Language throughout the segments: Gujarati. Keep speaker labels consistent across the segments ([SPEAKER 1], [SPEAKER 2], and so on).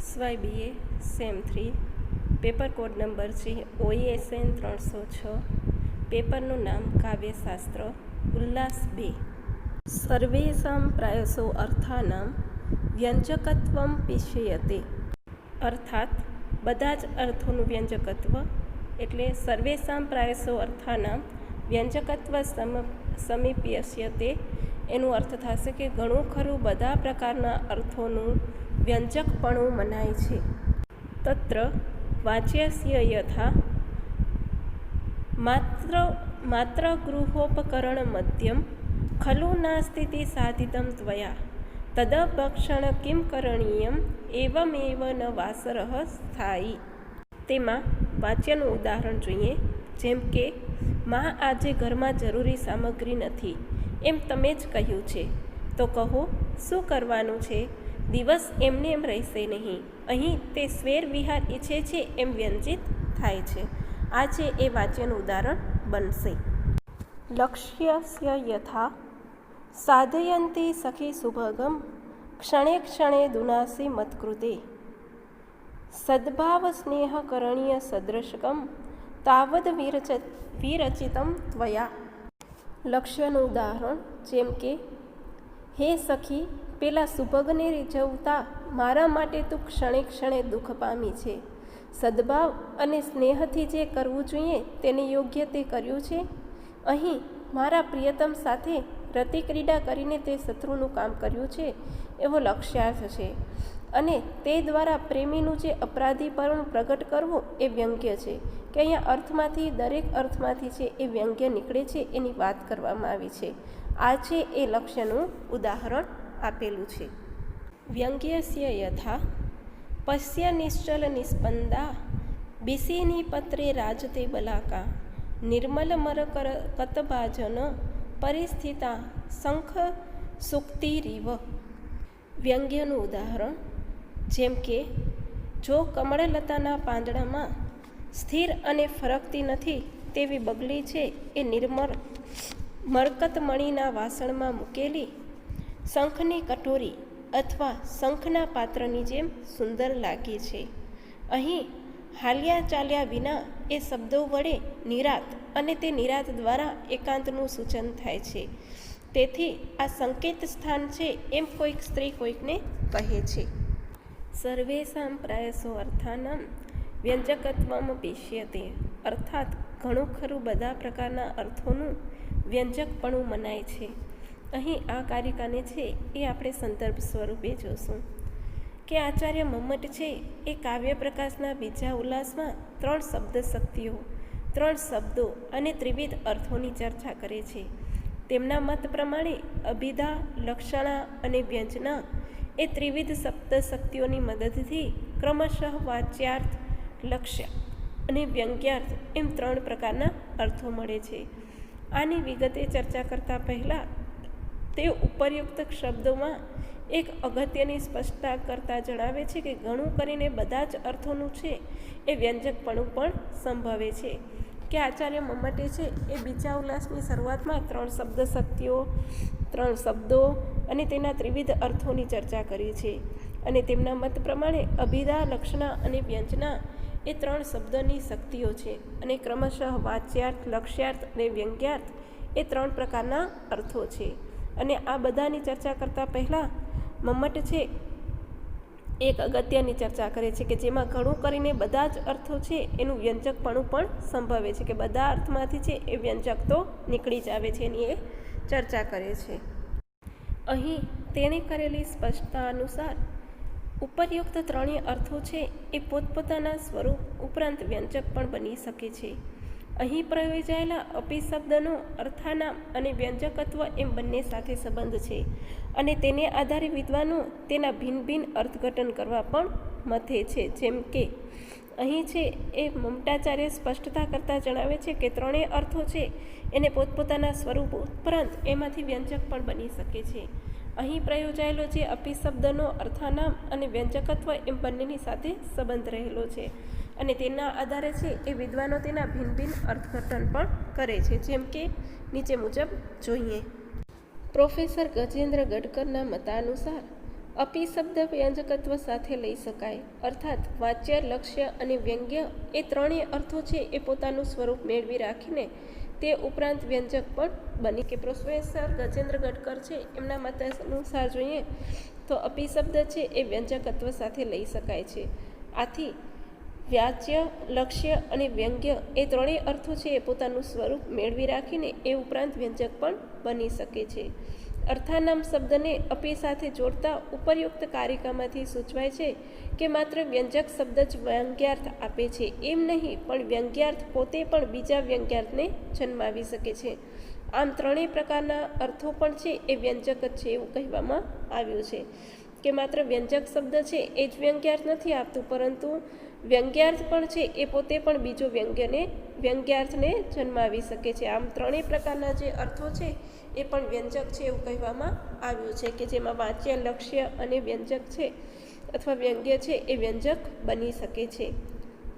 [SPEAKER 1] SY BA sem 3 paper code number છે OESN 306. પેપરનું નામ કાવ્યશાસ્ત્ર ઉલ્લાસ 2. સર્વેષાં પ્રાયસો અર્થાનાં વ્યંજકત્વં પિષ્યતે. અર્થાત બધા જ અર્થોનું વ્યંજકત્વ એટલે સર્વેષાં પ્રાયસો અર્થાનાં વ્યંજકત્વ સમીપ્યસ્યતે. એનો અર્થ થશે કે ઘણું ખરું બધા પ્રકારના અર્થોનું વ્યંજકપણું મનાય છે. તત્ર વાચ્યસ્ય યથા માત્ર ગૃહોપકરણ મધ્યમ ખલુ નાસ્તિતિ સાધિતમ ત્વયા તદપક્ષણ કિમ કરણીયમ એવમેવ ન વાસરઃ સ્થાયી. તેમાં વાચ્યનું ઉદાહરણ જોઈએ. જેમ કે માં આજે ઘરમાં જરૂરી સામગ્રી નથી એમ તમે જ કહ્યું છે, તો કહો શું કરવાનું છે? દિવસ એમને એમ રહેશે નહીં. અહીં તે સ્વેર વિહાર ઈચ્છે છે એમ વ્યંજિત થાય છે. આ છે એ વાચ્યનું ઉદાહરણ બનશે. લક્ષ્યસ્ય યથા સાધયંતી સખી સુભગમ ક્ષણે ક્ષણે દુનાસી મત્કૃતે સદ્ભાવ સ્નેહ કરણીય સદૃશકમ તાવદ વિરચિતમ ત્વયા. લક્ષ્યનું ઉદાહરણ જેમ કે હે સખી, પેલા સુભગને રીઝવતા મારા માટે તું ક્ષણે ક્ષણે દુઃખ પામી છે. સદ્ભાવ અને સ્નેહથી જે કરવું જોઈએ તેને યોગ્ય તે કર્યું છે. અહીં મારા પ્રિયતમ સાથે રતિક્રીડા કરીને તે શત્રુનું કામ કર્યું છે એવો લક્ષ્યાર્થ છે. અને તે દ્વારા પ્રેમીનું જે અપરાધીપણું પ્રગટ કરવું એ વ્યંગ્ય છે. કે અહીંયા અર્થમાંથી દરેક અર્થમાંથી છે એ વ્યંગ્ય નીકળે છે એની વાત કરવામાં આવી છે. આ છે એ લક્ષ્યનું ઉદાહરણ આપેલું છે. વ્યંગ્યસ્ય યથા પશ્ય નિશ્ચલ નિસ્પંદા બિસીની પત્રે રાજતે બલાકા નિર્મલ મર કતભાજન પરિસ્થિતા શંખ સુક્તિરીવ. વ્યંગ્યનું ઉદાહરણ જેમ કે જો કમળલતાના પાંદડામાં સ્થિર અને ફરકતી નથી તેવી બગલી છે એ નિર્મળ મરકતમણીના વાસણમાં મૂકેલી શંખની કટોરી અથવા શંખના પાત્રની જેમ સુંદર લાગે છે. અહીં હાલ્યા ચાલ્યા વિના એ શબ્દો વડે નિરાત અને તે નિરાત દ્વારા એકાંતનું સૂચન થાય છે. તેથી આ સંકેત સ્થાન છે એમ કોઈક સ્ત્રી કોઈકને કહે છે. સર્વેષાં પ્રાયસો અર્થાનાં વ્યંજકત્વમ પિષ્યતે. અર્થાત ઘણું ખરું બધા પ્રકારના અર્થોનું વ્યંજકપણું મનાય છે. અહીં આ કારિકાને છે એ આપણે સંદર્ભ સ્વરૂપે જોશું કે આચાર્ય મમ્મટ છે એ કાવ્ય પ્રકાશના બીજા ઉલ્લાસમાં 3 શબ્દ શક્તિઓ, 3 શબ્દો અને ત્રિવિધ અર્થોની ચર્ચા કરે છે. તેમના મત પ્રમાણે અભિધા, લક્ષણા અને વ્યંજના એ ત્રિવિધ શબ્દ શક્તિઓની મદદથી ક્રમશઃ વાચ્યાર્થ, લક્ષ્ય અને વ્યંગ્યાર્થ એમ 3 પ્રકારના અર્થો મળે છે. આની વિગતે ચર્ચા કરતાં પહેલાં તે ઉપરયુક્ત શબ્દોમાં એક અગત્યની સ્પષ્ટતા કરતાં જણાવે છે કે ઘણું કરીને બધા જ અર્થોનું છે એ વ્યંજકપણું પણ સંભવે છે. કે આચાર્ય મમ્મટે છે એ બીજા ઉલ્લાસની શરૂઆતમાં 3 શબ્દ શક્તિઓ, 3 શબ્દો અને તેના ત્રિવિધ અર્થોની ચર્ચા કરી છે. અને તેમના મત પ્રમાણે અભિધા, લક્ષણા અને વ્યંજના એ 3 શબ્દની શક્તિઓ છે. અને ક્રમશઃ વાચ્યાર્થ, લક્ષ્યાર્થ અને વ્યંગ્યાર્થ એ 3 પ્રકારના અર્થો છે. અને આ બધાની ચર્ચા કરતાં પહેલાં મમ્મટ છે એક અગત્યની ચર્ચા કરે છે કે જેમાં ઘણું કરીને બધા જ અર્થો છે એનું વ્યંજકપણું પણ સંભવે છે. કે બધા અર્થમાંથી છે એ વ્યંજક તો નીકળી જ આવે છે એની એ ચર્ચા કરે છે. અહીં તેણે કરેલી સ્પષ્ટતા અનુસાર ઉપરયુક્ત 3 અર્થો છે એ પોતપોતાના સ્વરૂપ ઉપરાંત વ્યંજક પણ બની શકે છે. અહીં પ્રયોજાયેલા અપી શબ્દનો અર્થાનામ અને વ્યંજકત્વ એમ બંને સાથે સંબંધ છે. અને તેને આધારે વિદ્વાનો તેના ભિન્ન ભિન્ન અર્થઘટન કરવા પણ મથે છે. જેમ કે અહીં છે એ મમટાચાર્ય સ્પષ્ટતા કરતાં જણાવે છે કે 3 અર્થો છે એને પોતપોતાના સ્વરૂપ ઉપરાંત એમાંથી વ્યંજક પણ બની શકે છે. અહીં પ્રયોજાયેલો જે અપી શબ્દનો અર્થાનામ અને વ્યંજકત્વ એમ બંનેની સાથે સંબંધ રહેલો છે. અને તેના આધારે છે એ વિદ્વાનો તેના ભિન્ન ભિન્ન અર્થઘટન પણ કરે છે. જેમ કે નીચે મુજબ જોઈએ. પ્રોફેસર ગજેન્દ્ર ગડકરના મતાનુસાર અપી શબ્દ વ્યંજકત્વ સાથે લઈ શકાય, અર્થાત વાચ્ય, લક્ષ્ય અને વ્યંગ્ય એ ત્રણેય અર્થો છે એ પોતાનું સ્વરૂપ મેળવી રાખીને તે ઉપરાંત વ્યંજક પણ બની. કે પ્રોફેસર ગજેન્દ્ર ગડકર છે એમના મત અનુસાર જોઈએ તો અપી શબ્દ છે એ વ્યંજકત્વ સાથે લઈ શકાય છે. આથી વાચ્ય, લક્ષ્ય અને વ્યંગ્ય એ ત્રણેય અર્થો છે એ પોતાનું સ્વરૂપ મેળવી રાખીને એ ઉપરાંત વ્યંજક પણ બની શકે છે. અર્થાનામ શબ્દને અપી સાથે જોડતા ઉપરયુક્ત કારિકામાંથી સૂચવાય છે કે માત્ર વ્યંજક શબ્દ જ વ્યંગ્યાર્થ આપે છે એમ નહીં, પણ વ્યંગ્યાર્થ પોતે પણ બીજા વ્યંગ્યાર્થને જન્માવી શકે છે. આમ ત્રણેય પ્રકારના અર્થો પણ છે એ વ્યંજક જ છે એવું કહેવામાં આવ્યું છે કે માત્ર વ્યંજક શબ્દ છે એ જ વ્યંગ્યાર્થ નથી આપતું, પરંતુ વ્યંગ્યાર્થ પણ છે એ પોતે પણ બીજો વ્યંગ્યાર્થને જન્માવી શકે છે. આમ ત્રણેય પ્રકારના જે અર્થો છે એ પણ વ્યંજક છે એવું કહેવામાં આવ્યું છે કે જેમાં વાચ્ય, લક્ષ્ય અને વ્યંજક છે અથવા વ્યંગ્ય છે એ વ્યંજક બની શકે છે.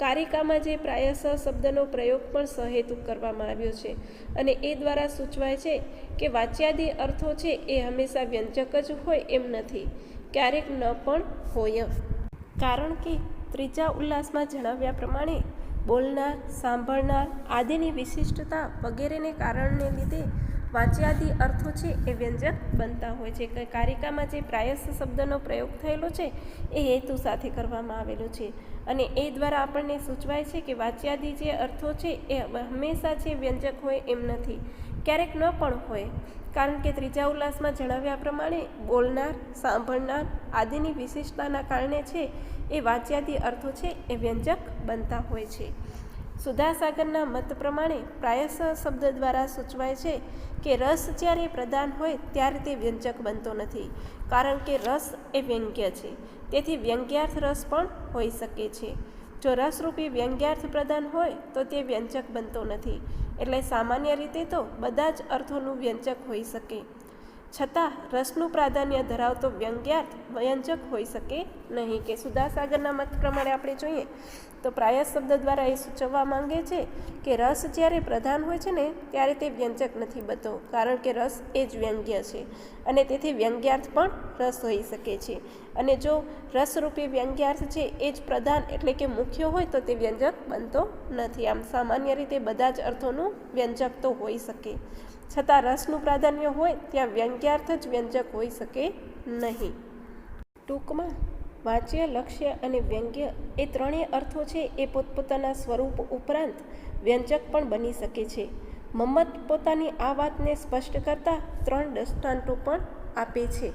[SPEAKER 1] કારિકામાં જે પ્રાયશ શબ્દનો પ્રયોગ પણ સહેતુક કરવામાં આવ્યો છે અને એ દ્વારા સૂચવાય છે કે વાચ્યાદી અર્થો છે એ હંમેશા વ્યંજક જ હોય એમ નથી, ક્યારેક ન પણ હોય. કારણ કે ત્રીજા ઉલ્લાસમાં જણાવ્યા પ્રમાણે બોલનાર, સાંભળનાર આદિની વિશિષ્ટતા વગેરેને કારણને લીધે વાચ્યાદી અર્થો છે એ વ્યંજક બનતા હોય છે. કારિકામાં જે પ્રાયશ શબ્દનો પ્રયોગ થયેલો છે એ હેતુ સાથે કરવામાં આવેલો છે અને એ દ્વારા આપણને સૂચવાય છે કે વાચ્યાદી જે અર્થો છે એ હંમેશા છે વ્યંજક હોય એમ નથી, ક્યારેક ન પણ હોય. કારણ કે ત્રીજા ઉલ્લાસમાં જણાવ્યા પ્રમાણે બોલનાર, સાંભળનાર આદિની વિશિષ્ટતાના કારણે છે એ વાચ્યાદી અર્થો છે એ વ્યંજક બનતા હોય છે. સુધાસાગરના મત પ્રમાણે પ્રાયશ શબ્દ દ્વારા સૂચવાય છે કે રસ જ્યારે પ્રધાન હોય ત્યારે તે વ્યંજક બનતો નથી, કારણ કે રસ એ વ્યંગ્ય છે, તેથી વ્યંગ્યાર્થ રસ પણ હોઈ શકે છે. જો રસરૂપી વ્યંગ્યાર્થ પ્રધાન હોય તો તે વ્યંજક બનતો નથી. એટલે સામાન્ય રીતે તો બધા જ અર્થોનું વ્યંજક હોઈ શકે, છતાં રસનું પ્રાધાન્ય ધરાવતો વ્યંગ્યાર્થ વ્યંજક હોઈ શકે નહીં. કે સુધાસાગરના મત પ્રમાણે આપણે જોઈએ તો પ્રાયશ શબ્દ દ્વારા એ સૂચવવા માંગે છે કે રસ જ્યારે પ્રધાન હોય છે ને ત્યારે તે વ્યંજક નથી બનતો, કારણ કે રસ એ જ વ્યંગ્ય છે અને તેથી વ્યંગ્યાર્થ પણ રસ હોઈ શકે છે. અને જો રસરૂપી વ્યંગ્યાર્થ છે એ જ પ્રધાન એટલે કે મુખ્ય હોય તો તે વ્યંજક બનતો નથી. આમ સામાન્ય રીતે બધા જ અર્થોનું વ્યંજક તો હોઈ શકે, છતાં રસનું પ્રાધાન્ય હોય ત્યાં વ્યંગ્યાર્થ જ વ્યંજક હોઈ શકે નહીં. ટૂંકમાં વાચ્ય, લક્ષ્ય અને વ્યંગ્ય એ ત્રણેય અર્થો છે એ પોતપોતાના સ્વરૂપ ઉપરાંત વ્યંજક પણ બની શકે છે. મમ્મત પોતાની આ વાતને સ્પષ્ટ કરતા 3 દ્રષ્ટાંતો પણ આપે છે.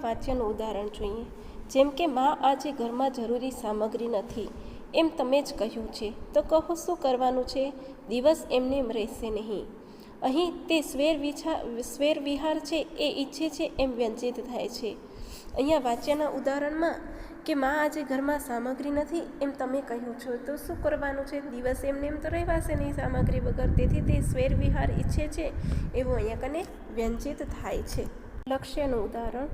[SPEAKER 1] વાચ્યનું ઉદાહરણ જોઈએ. જેમ કે માં આજે ઘરમાં જરૂરી સામગ્રી નથી એમ તમે જ કહ્યું છે, તો કહો શું કરવાનું છે? દિવસ એમને એમ રહેશે નહીં. અહીં તે સ્વેર વિહાર છે એ ઈચ્છે છે એમ વ્યંજિત થાય છે. અહીંયા વાચ્યના ઉદાહરણમાં કે માં આજે ઘરમાં સામગ્રી નથી એમ તમે કહ્યું છો, તો શું કરવાનું છે? દિવસ એમને એમ તો રહેવાશે નહીં સામગ્રી વગર, તેથી તે સ્વેર વિહાર ઈચ્છે છે એવું અહીંયા કને વ્યંજિત થાય છે. લક્ષ્યનું ઉદાહરણ.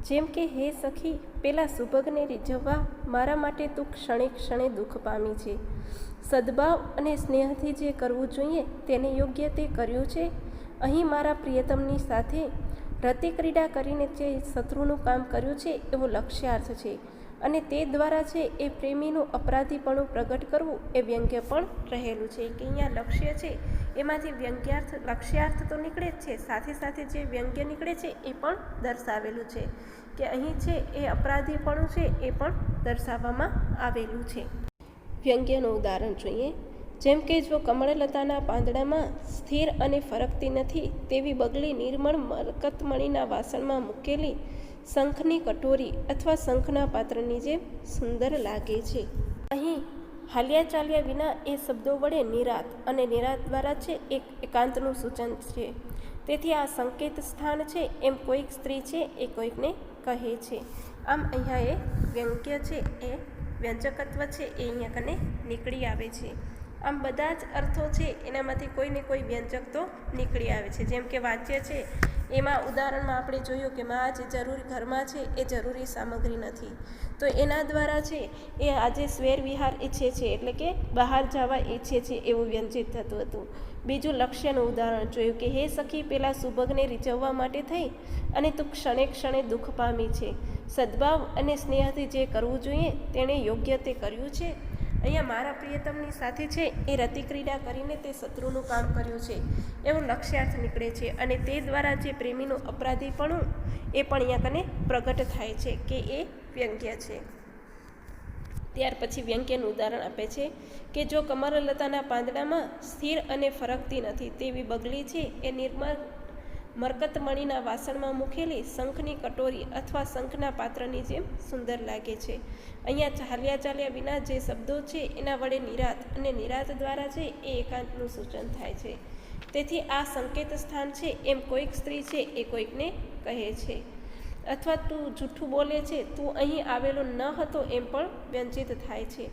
[SPEAKER 1] જેમ કે હે સખી, પેલા સુભગને રીઝવવા મારા માટે તું ક્ષણે ક્ષણે દુઃખ પામી છે. સદભાવ અને સ્નેહથી જે કરવું જોઈએ તેને યોગ્ય તે કર્યું છે. અહીં મારા પ્રિયતમની સાથે રતિક્રીડા કરીને જે શત્રુનું કામ કર્યું છે એવો લક્ષ્યાર્થ છે અને તે દ્વારા છે એ પ્રેમીનું અપરાધીપણું પ્રગટ કરવું એ વ્યંગ્ય પણ રહેલું છે. કે અહીંયા લક્ષ્ય છે એમાંથી વ્યંગ્યાર્થ, લક્ષ્યાર્થ તો નીકળે જ છે, સાથે સાથે જે વ્યંગ્ય નીકળે છે એ પણ દર્શાવેલું છે કે અહીં છે એ અપરાધીપણું છે એ પણ દર્શાવવામાં આવેલું છે. વ્યંગ્યનું ઉદાહરણ જોઈએ. જેમ કે જો કમળલતાના પાંદડામાં સ્થિર અને ફરકતી નથી તેવી બગલી નિર્મળ મરકતમણીના વાસણમાં મૂકેલી શંખની કટોરી અથવા શંખના પાત્રની જેમ સુંદર લાગે છે. અહીં હાલ્યા ચાલ્યા વિના એ શબ્દો વડે નિરાત અને નિરાત દ્વારા છે એક એકાંતનું સૂચન છે. તેથી આ સંકેત સ્થાન છે એમ કોઈક સ્ત્રી છે એ કોઈકને કહે છે. આમ અહીંયા એ વ્યંગ્ય છે એ વ્યંજકત્વ છે એ અહીંયા કને નીકળી આવે છે. આમ બધા જ અર્થો છે એનામાંથી કોઈ ને કોઈ વ્યંજક તો નીકળી આવે છે. જેમ કે વાચ્ય છે એમાં ઉદાહરણમાં આપણે જોયું કે માં જે જરૂરી ઘરમાં છે એ જરૂરી સામગ્રી નથી, તો એના દ્વારા છે એ આજે સ્વેર વિહાર ઈચ્છે છે એટલે કે બહાર જવા ઈચ્છે છે એવું વ્યંજિત થતું હતું. બીજું લક્ષ્યનું ઉદાહરણ જોયું કે હે સખી પેલા સુભગને રીઝવવા માટે થઈ અને તું ક્ષણે ક્ષણે દુઃખ પામી છે. સદ્ભાવ અને સ્નેહથી જે કરવું જોઈએ તેણે યોગ્ય તે કર્યું છે. અહીંયા મારા પ્રિયતમની સાથે છે એ રતિક્રીડા કરીને તે શત્રુનું કામ કર્યું છે એવું લક્ષ્યાર્થ નીકળે છે, અને તે દ્વારા જે પ્રેમીનું અપરાધીપણું એ પણ અહીંયા કને પ્રગટ થાય છે કે એ વ્યંગ્ય છે. ત્યાર પછી વ્યંગ્યનું ઉદાહરણ આપે છે કે જો કમરલતાના પાંદડામાં સ્થિર અને ફરકતી નથી તેવી બગલી છે એ નિર્મળ મરકતમણીના વાસણમાં મૂકેલી શંખની કટોરી અથવા શંખના પાત્રની જેમ સુંદર લાગે છે. અહીંયા ચાલ્યા વિના જે શબ્દો છે એના વડે નિરાત અને નિરાત દ્વારા છે એ એકાંતનું સૂચન થાય છે. તેથી આ સંકેત સ્થાન છે એમ કોઈક સ્ત્રી છે એ કોઈકને કહે છે, અથવા તું જૂઠું બોલે છે, તું અહીં આવેલો ન હતો એમ પણ વ્યંજિત થાય છે.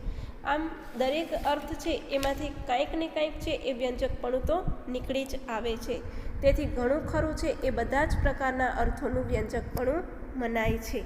[SPEAKER 1] આમ દરેક અર્થ છે એમાંથી કાંઈક ને કાંઈક છે એ વ્યંજકપણું તો નીકળી જ આવે છે. તેથી ઘણું ખરું છે એ બધા જ પ્રકારના અર્થોનું વ્યંજકપણું મનાય છે.